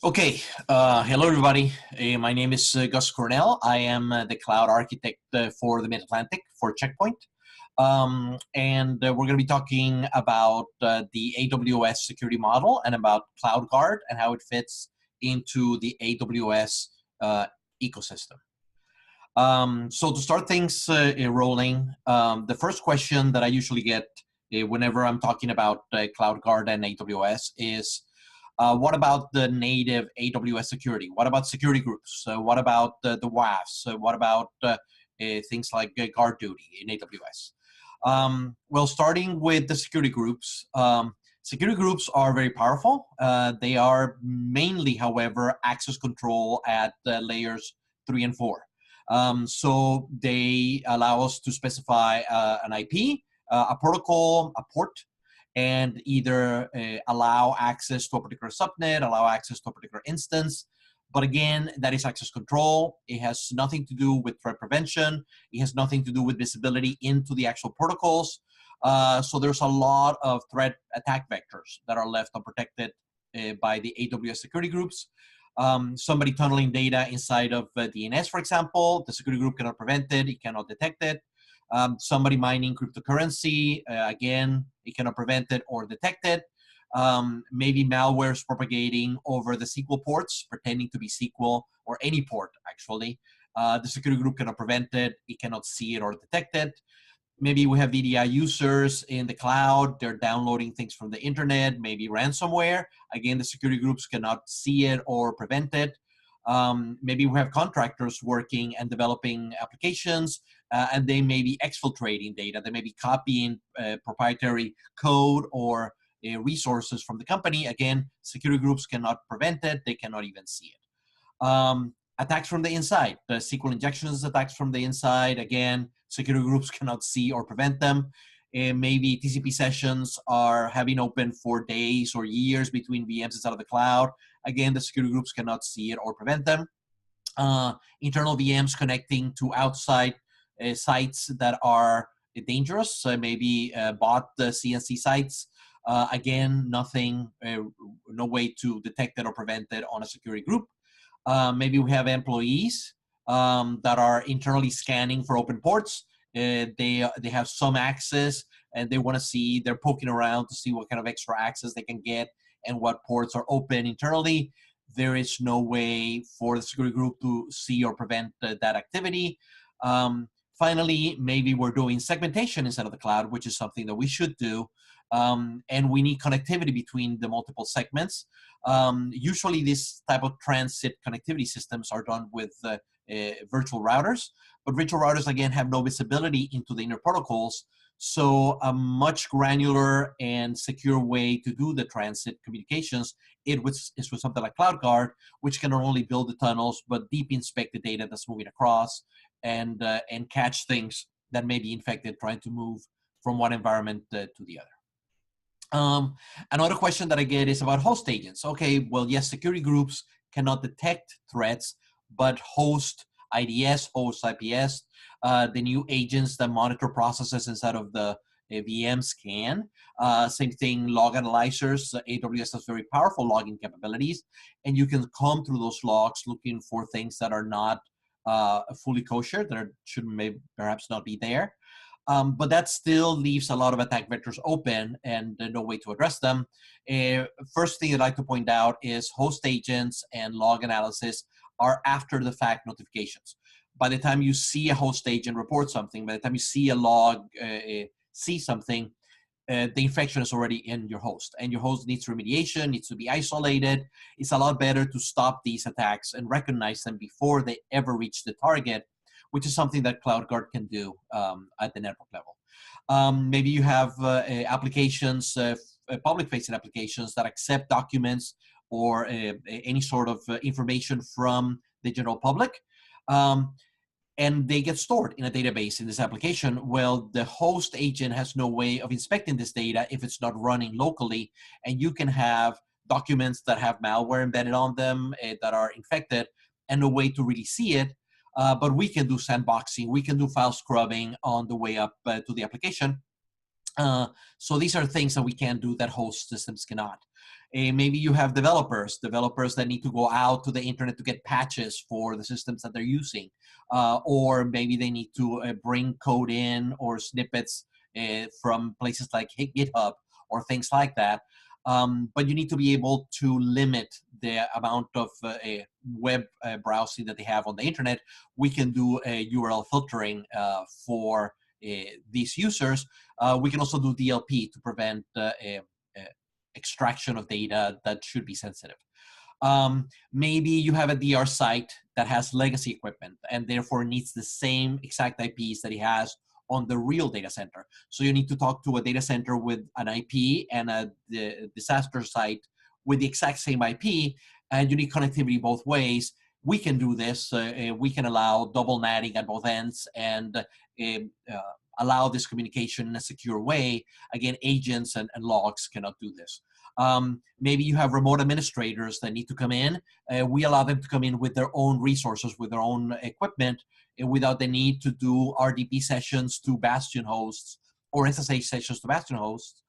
Okay, hello everybody. My name is Gus Cornell. I am the cloud architect for the Mid-Atlantic for Checkpoint. And we're going to be talking about the AWS security model and about CloudGuard and how it fits into the AWS ecosystem. So to start things rolling, the first question that I usually get whenever I'm talking about CloudGuard and AWS is, what about the native AWS security? What about security groups? What about the WAFs? What about things like guard duty in AWS? Well, starting with the security groups are very powerful. They are mainly, however, access control at layers 3 and 4. So they allow us to specify an IP, a protocol, a port, and either allow access to a particular subnet, allow access to a particular instance. But again, that is access control. It has nothing to do with threat prevention. It has nothing to do with visibility into the actual protocols. So there's a lot of threat attack vectors that are left unprotected by the AWS security groups. Somebody tunneling data inside of DNS, for example, the security group cannot prevent it. It cannot detect it. Somebody mining cryptocurrency, again, it cannot prevent it or detect it. Maybe malware is propagating over the SQL ports, pretending to be SQL, or any port, actually. The security group cannot prevent it. It cannot see it or detect it. Maybe we have VDI users in the cloud. They're downloading things from the internet, maybe ransomware. Again, the security groups cannot see it or prevent it. Maybe we have contractors working and developing applications, and they may be exfiltrating data. They may be copying proprietary code or resources from the company. Again, security groups cannot prevent it. They cannot even see it. Attacks from the inside. The SQL injections attacks from the inside. Again, security groups cannot see or prevent them. Maybe TCP sessions are having open for days or years between VMs inside of the cloud. Again, the security groups cannot see it or prevent them. Internal VMs connecting to outside sites that are dangerous, maybe bot CNC sites. Again, nothing, no way to detect it or prevent it on a security group. Maybe we have employees that are internally scanning for open ports. They have some access and they want to see, they're poking around to see what kind of extra access they can get and what ports are open internally. There is no way for the security group to see or prevent that activity. Finally, maybe we're doing segmentation inside of the cloud, which is something that we should do. And we need connectivity between the multiple segments. Usually this type of transit connectivity systems are done with virtual routers, but virtual routers, again, have no visibility into the inner protocols. So a much granular and secure way to do the transit communications is with something like CloudGuard, which can not only build the tunnels, but deep inspect the data that's moving across and catch things that may be infected trying to move from one environment to the other. Another question that I get is about host agents. Okay, well, yes, security groups cannot detect threats, but host IDS, host IPS, the new agents that monitor processes inside of the VMs can. Same thing, log analyzers. AWS has very powerful logging capabilities, and you can comb through those logs looking for things that are not fully kosher, that should maybe perhaps not be there. But that still leaves a lot of attack vectors open and no way to address them. First thing I'd like to point out is host agents and log analysis are after the fact notifications. By the time you see a host agent report something, by the time you see a log, see something, the infection is already in your host, and your host needs remediation, needs to be isolated. It's a lot better to stop these attacks and recognize them before they ever reach the target, which is something that CloudGuard can do at the network level. Maybe you have applications, public-facing applications that accept documents or any sort of information from the general public, and they get stored in a database in this application. Well, the host agent has no way of inspecting this data if it's not running locally, and you can have documents that have malware embedded on them that are infected and no way to really see it. But we can do sandboxing, we can do file scrubbing on the way up to the application. So these are things that we can do that host systems cannot. Maybe you have developers that need to go out to the internet to get patches for the systems that they're using. Or maybe they need to bring code in or snippets from places like GitHub or things like that. But you need to be able to limit the amount of web browsing that they have on the internet. We can do URL filtering for these users. We can also do DLP to prevent extraction of data that should be sensitive. Maybe you have a DR site that has legacy equipment and therefore needs the same exact IPs that it has on the real data center. So you need to talk to a data center with an IP and the disaster site with the exact same IP, and you need connectivity both ways. We can do this. We can allow double NATing at both ends and allow this communication in a secure way. Again, agents and logs cannot do this. Maybe you have remote administrators that need to come in. We allow them to come in with their own resources, with their own equipment, without the need to do RDP sessions to Bastion hosts or SSH sessions to Bastion hosts,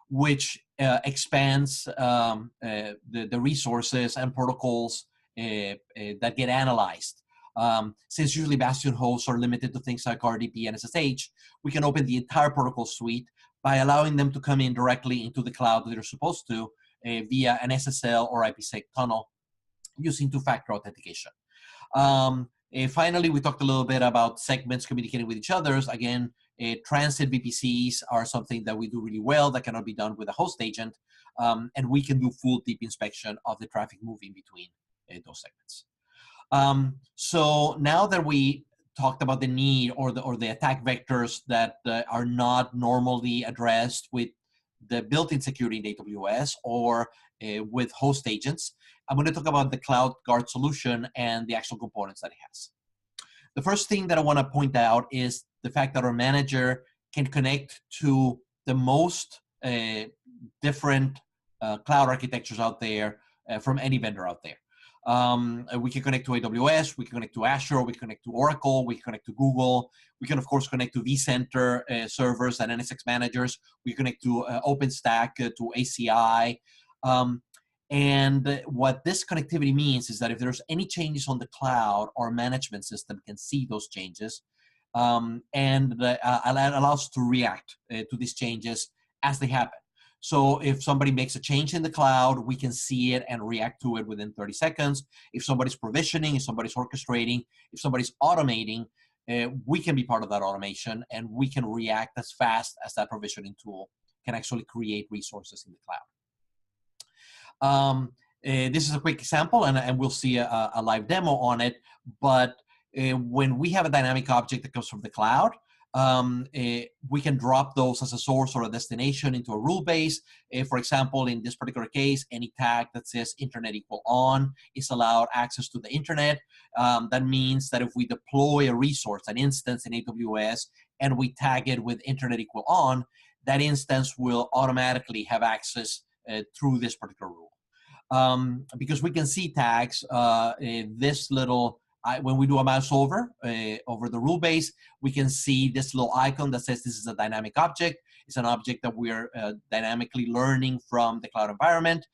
which expands the resources and protocols that get analyzed. Since usually Bastion hosts are limited to things like RDP and SSH, we can open the entire protocol suite by allowing them to come in directly into the cloud that they're supposed to via an SSL or IPsec tunnel using two-factor authentication. Finally, we talked a little bit about segments communicating with each other. Again, transit VPCs are something that we do really well that cannot be done with a host agent, and we can do full deep inspection of the traffic moving between those segments. So now that we talked about the need or the attack vectors that are not normally addressed with the built-in security in AWS or with host agents, I'm going to talk about the CloudGuard solution and the actual components that it has. The first thing that I want to point out is the fact that our manager can connect to the most different cloud architectures out there from any vendor out there. We can connect to AWS, we can connect to Azure, we can connect to Oracle, we can connect to Google. We can, of course, connect to vCenter servers and NSX managers. We connect to OpenStack, to ACI. And what this connectivity means is that if there's any changes on the cloud, our management system can see those changes and allows us to react to these changes as they happen. So if somebody makes a change in the cloud, we can see it and react to it within 30 seconds. If somebody's provisioning, if somebody's orchestrating, if somebody's automating, we can be part of that automation and we can react as fast as that provisioning tool can actually create resources in the cloud. This is a quick example and we'll see a live demo on it, but when we have a dynamic object that comes from the cloud, we can drop those as a source or a destination into a rule base. For example, in this particular case, any tag that says internet equal on is allowed access to the internet. That means that if we deploy a resource, an instance in AWS, and we tag it with internet equal on, that instance will automatically have access through this particular rule. Because we can see tags, this little when we do a mouse over the rule base, we can see this little icon that says this is a dynamic object. It's an object that we're dynamically learning from the cloud environment.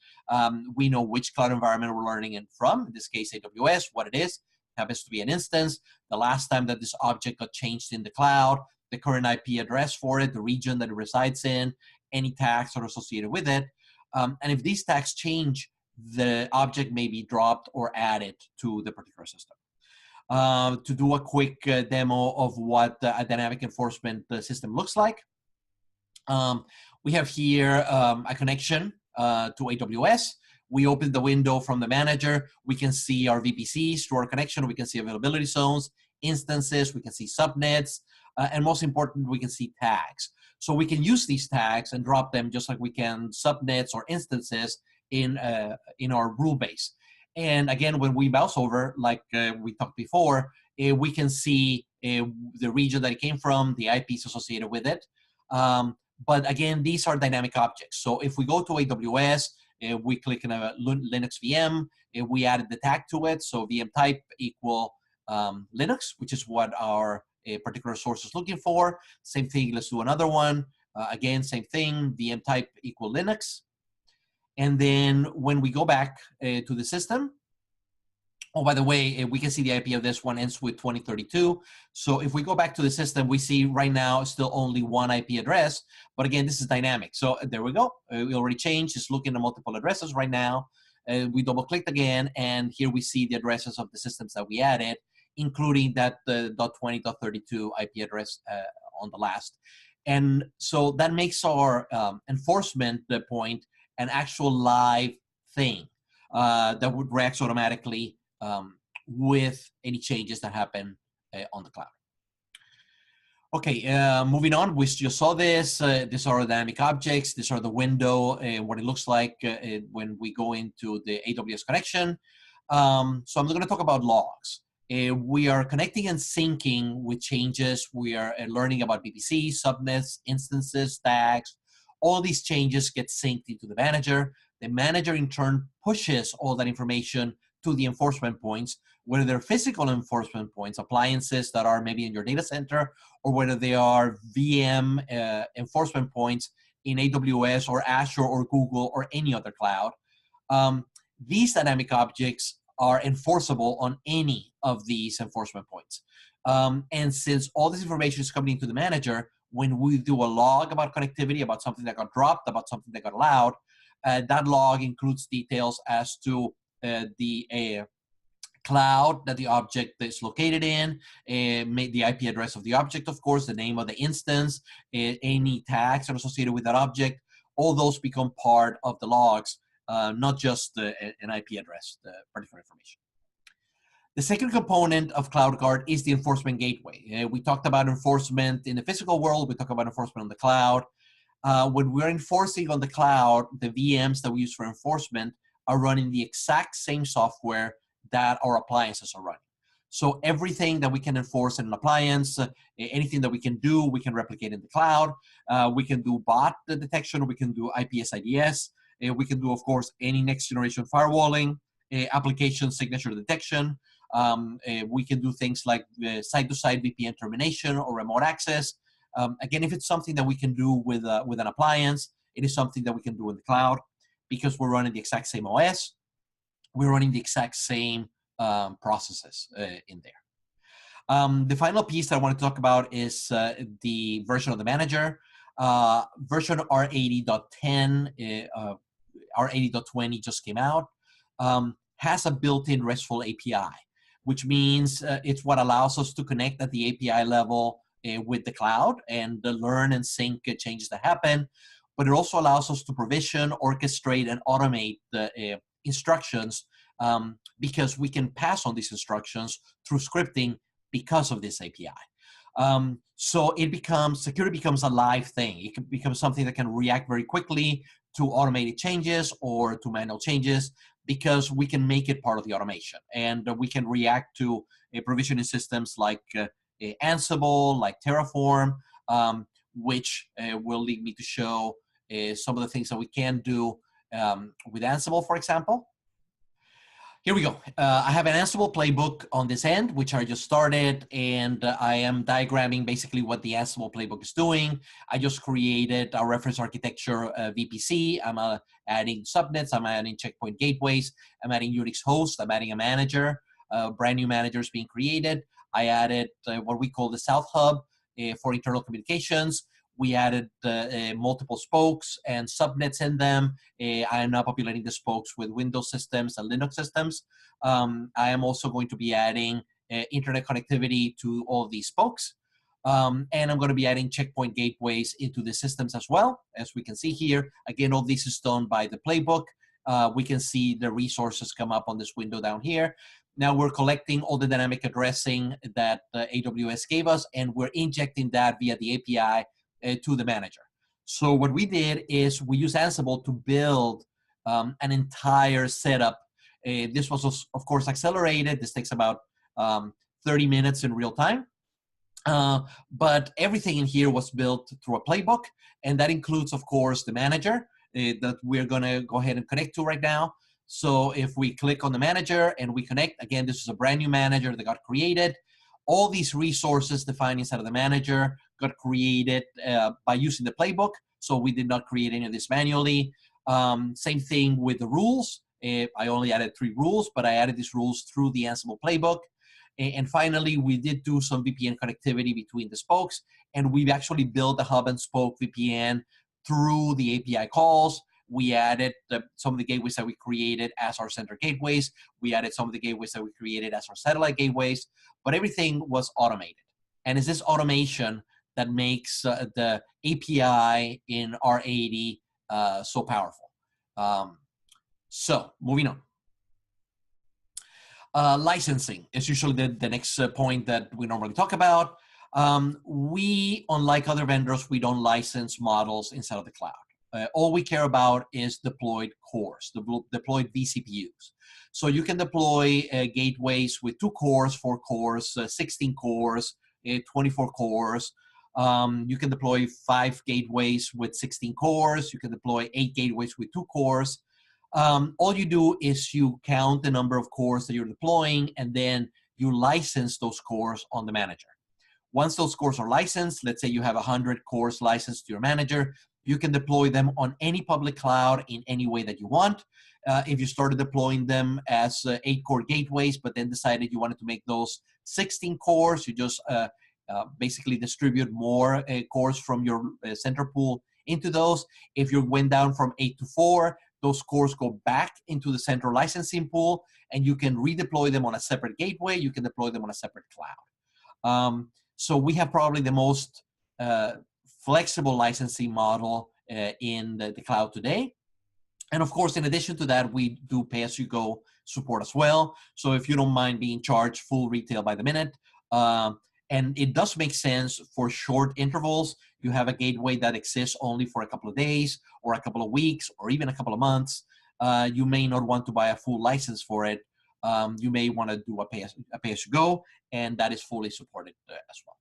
We know which cloud environment we're learning it from, in this case, AWS, what it is. It happens to be an instance. The last time that this object got changed in the cloud, the current IP address for it, the region that it resides in, any tags that are associated with it. And if these tags change, the object may be dropped or added to the particular system. To do a quick demo of what a dynamic enforcement system looks like. We have here a connection to AWS. We open the window from the manager. We can see our VPCs through our connection. We can see availability zones, instances. We can see subnets. And most important, we can see tags. So we can use these tags and drop them just like we can subnets or instances in our rule base. And again, when we mouse over, like we talked before, we can see the region that it came from, the IPs associated with it. But again, these are dynamic objects. So if we go to AWS, we click on a Linux VM, we added the tag to it. So VM type equal Linux, which is what our particular source is looking for. Same thing, let's do another one. Again, same thing, VM type equal Linux. And then when we go back to the system, oh, by the way, we can see the IP of this one ends with 2032. So if we go back to the system, we see right now still only one IP address. But again, this is dynamic. So there we go. We already changed. It's looking at multiple addresses right now. We double clicked again, and here we see the addresses of the systems that we added, including that .20.32 IP address on the last. And so that makes our enforcement point an actual live thing that would react automatically with any changes that happen on the cloud. Okay, moving on, we just saw this. These are dynamic objects. These are the window, what it looks like when we go into the AWS connection. So I'm going to talk about logs. We are connecting and syncing with changes. We are learning about VPC, subnets, instances, tags. All these changes get synced into the manager. The manager, in turn, pushes all that information to the enforcement points, whether they're physical enforcement points, appliances that are maybe in your data center, or whether they are VM enforcement points in AWS or Azure or Google or any other cloud. These dynamic objects are enforceable on any of these enforcement points. And since all this information is coming into the manager, when we do a log about connectivity, about something that got dropped, about something that got allowed, that log includes details as to the cloud that the object is located in, the IP address of the object, of course, the name of the instance, any tags that are associated with that object. All those become part of the logs, not just an IP address, particular information. The second component of CloudGuard is the enforcement gateway. We talked about enforcement in the physical world. We talked about enforcement on the cloud. When we're enforcing on the cloud, the VMs that we use for enforcement are running the exact same software that our appliances are running. So everything that we can enforce in an appliance, anything that we can do, we can replicate in the cloud. We can do bot detection. We can do IPS-IDS. We can do, of course, any next generation firewalling, application signature detection. We can do things like side-to-side VPN termination or remote access. Again, if it's something that we can do with an appliance, it is something that we can do in the cloud because we're running the exact same OS. We're running the exact same processes in there. The final piece that I want to talk about is the version of the manager. Version R80.10, R80.20 just came out, has a built-in RESTful API, which means it's what allows us to connect at the API level with the cloud and learn and sync changes that happen. But it also allows us to provision, orchestrate, and automate the instructions because we can pass on these instructions through scripting because of this API. So security becomes a live thing. It becomes something that can react very quickly to automated changes or to manual changes because we can make it part of the automation. And we can react to provisioning systems like Ansible, like Terraform, which will lead me to show some of the things that we can do with Ansible, for example. Here we go. I have an Ansible playbook on this end, which I just started, and I am diagramming basically what the Ansible playbook is doing. I just created a reference architecture VPC. I'm adding subnets. I'm adding checkpoint gateways. I'm adding Unix hosts. I'm adding a manager. Brand new managers being created. I added what we call the South Hub for internal communications. We added multiple spokes and subnets in them. I am now populating the spokes with Windows systems and Linux systems. I am also going to be adding internet connectivity to all of these spokes. And I'm going to be adding checkpoint gateways into the systems as well. As we can see here, again, all this is done by the playbook. We can see the resources come up on this window down here. Now we're collecting all the dynamic addressing that AWS gave us, and we're injecting that via the API to the manager. So what we did is we used Ansible to build an entire setup. This was, of course, accelerated. This takes about 30 minutes in real time. But everything in here was built through a playbook, and that includes, of course, the manager that we're going to go ahead and connect to right now. So if we click on the manager and we connect, again, this is a brand new manager that got created. All these resources defined inside of the manager got created by using the playbook. So we did not create any of this manually. Same thing with the rules. I only added 3 rules, but I added these rules through the Ansible playbook. And finally, we did do some VPN connectivity between the spokes, and we've actually built a hub and spoke VPN through the API calls. We added some of the gateways that we created as our center gateways. We added some of the gateways that we created as our satellite gateways, but everything was automated. And it's this automation that makes the API in R80 so powerful. So moving on. Licensing is usually the next point that we normally talk about. We, unlike other vendors, we don't license models inside of the cloud. All we care about is deployed cores, deployed vCPUs. So you can deploy gateways with 2 cores, 4 cores, 16 cores, 24 cores. You can deploy 5 gateways with 16 cores. You can deploy 8 gateways with 2 cores. All you do is you count the number of cores that you're deploying, and then you license those cores on the manager. Once those cores are licensed, let's say you have 100 cores licensed to your manager, you can deploy them on any public cloud in any way that you want. If you started deploying them as 8-core gateways, but then decided you wanted to make those 16 cores, you just basically distribute more cores from your center pool into those. If you went down from 8 to 4, those cores go back into the central licensing pool, and you can redeploy them on a separate gateway. You can deploy them on a separate cloud. So we have probably the most flexible licensing model in the cloud today. And of course, in addition to that, we do pay-as-you-go support as well. So if you don't mind being charged full retail by the minute, and it does make sense for short intervals. You have a gateway that exists only for a couple of days or a couple of weeks or even a couple of months. You may not want to buy a full license for it. You may want to do a pay-as-you-go, and that is fully supported as well.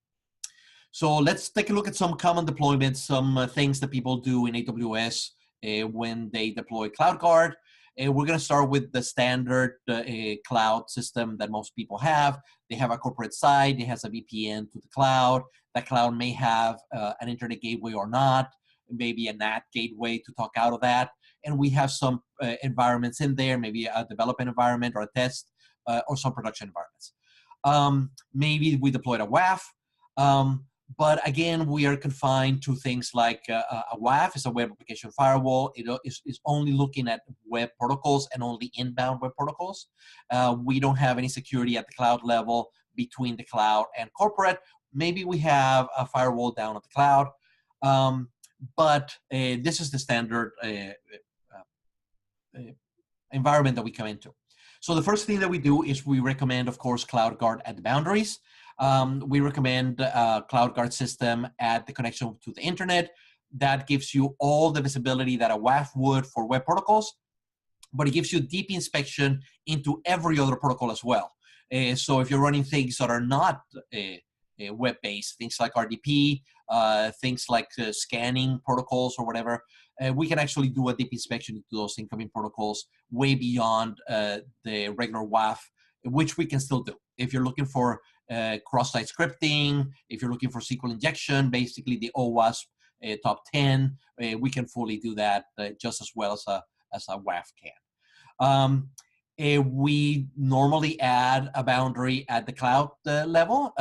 So let's take a look at some common deployments, some things that people do in AWS when they deploy CloudGuard. We're going to start with the standard cloud system that most people have. They have a corporate site. It has a VPN to the cloud. That cloud may have an internet gateway or not, maybe a NAT gateway to talk out of that. And we have some environments in there, maybe a development environment or a test or some production environments. Maybe we deployed a WAF. But again, we are confined to things like a WAF is a web application firewall. It is only looking at web protocols and only inbound web protocols. We don't have any security at the cloud level between the cloud and corporate. Maybe we have a firewall down at the cloud, but this is the standard environment that we come into. So the first thing that we do is we recommend, of course, CloudGuard at the boundaries. We recommend a CloudGuard system at the connection to the internet. That gives you all the visibility that a WAF would for web protocols, but it gives you deep inspection into every other protocol as well. So if you're running things that are not web-based, things like RDP, things like scanning protocols or whatever, we can actually do a deep inspection into those incoming protocols way beyond the regular WAF, which we can still do. If you're looking for cross-site scripting, if you're looking for SQL injection, basically the OWASP top 10, we can fully do that just as well as a WAF can. We normally add a boundary at the cloud level.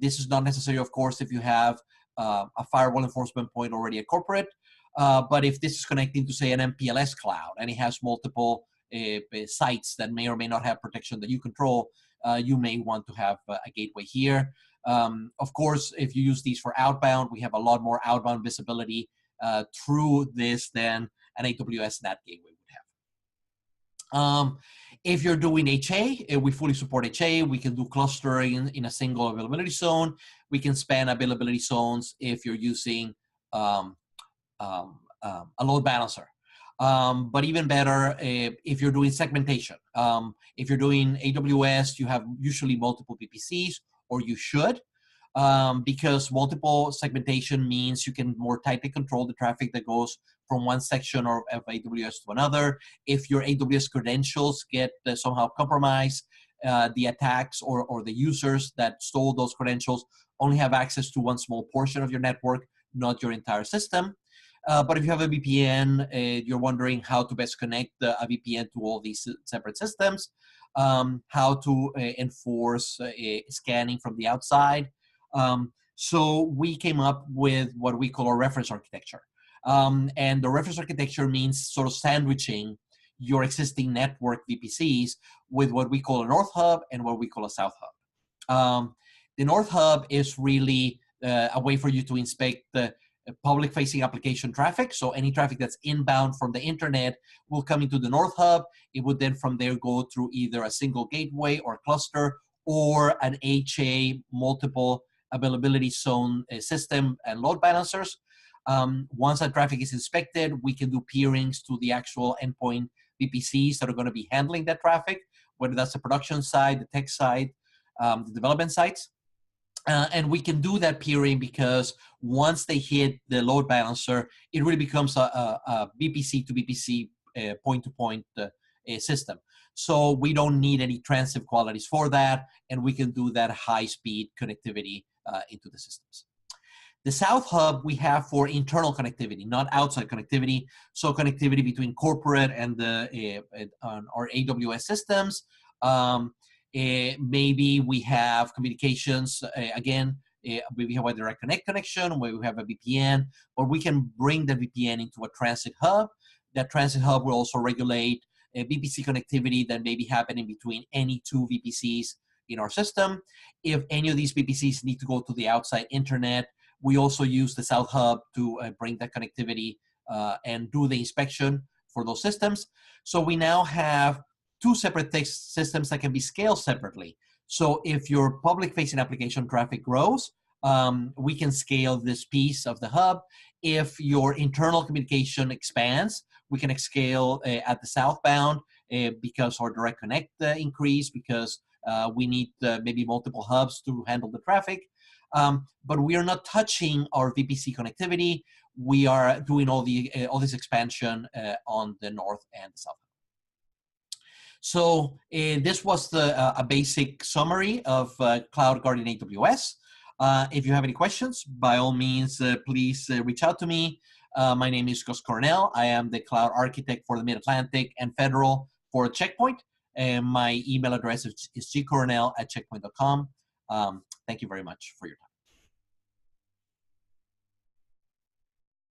This is not necessary, of course, if you have a firewall enforcement point already at corporate, but if this is connecting to, say, an MPLS cloud and it has multiple sites that may or may not have protection that you control, you may want to have a gateway here. Of course, if you use these for outbound, we have a lot more outbound visibility through this than an AWS NAT gateway would have. If you're doing HA, we fully support HA. We can do clustering in a single availability zone. We can span availability zones if you're using a load balancer. But even better, if you're doing segmentation. If you're doing AWS, you have usually multiple VPCs, or you should, because multiple segmentation means you can more tightly control the traffic that goes from one section of AWS to another. If your AWS credentials get somehow compromised, the attacks or the users that stole those credentials only have access to one small portion of your network, not your entire system. But if you have a VPN, you're wondering how to best connect a VPN to all these separate systems, how to enforce scanning from the outside. So we came up with what we call a reference architecture. And the reference architecture means sort of sandwiching your existing network VPCs with what we call a North Hub and what we call a South Hub. The North Hub is really a way for you to inspect the public-facing application traffic. So any traffic that's inbound from the internet will come into the North Hub. It would then from there go through either a single gateway or cluster or an HA multiple availability zone system and load balancers. Once that traffic is inspected, we can do peerings to the actual endpoint VPCs that are going to be handling that traffic, whether that's the production side, the tech side, the development sites. And we can do that peering because once they hit the load balancer, it really becomes a VPC to VPC point-to-point system. So we don't need any transit qualities for that, and we can do that high-speed connectivity into the systems. The South Hub we have for internal connectivity, not outside connectivity. So connectivity between corporate and our AWS systems. Maybe we have communications, again, we have a direct connect connection where we have a VPN, or we can bring the VPN into a transit hub. That transit hub will also regulate VPC connectivity that may be happening between any two VPCs in our system. If any of these VPCs need to go to the outside internet, we also use the South Hub to bring that connectivity and do the inspection for those systems. So we now have two separate systems that can be scaled separately. So if your public-facing application traffic grows, we can scale this piece of the hub. If your internal communication expands, we can scale at the southbound because our direct connect increase, because we need maybe multiple hubs to handle the traffic. But we are not touching our VPC connectivity. We are doing all this expansion on the north and the south. So this was a basic summary of CloudGuard in AWS. If you have any questions, by all means, please reach out to me. My name is Gus Cornell. I am the cloud architect for the Mid-Atlantic and Federal for Checkpoint. And my email address is gcornell@checkpoint.com. Thank you very much for your time.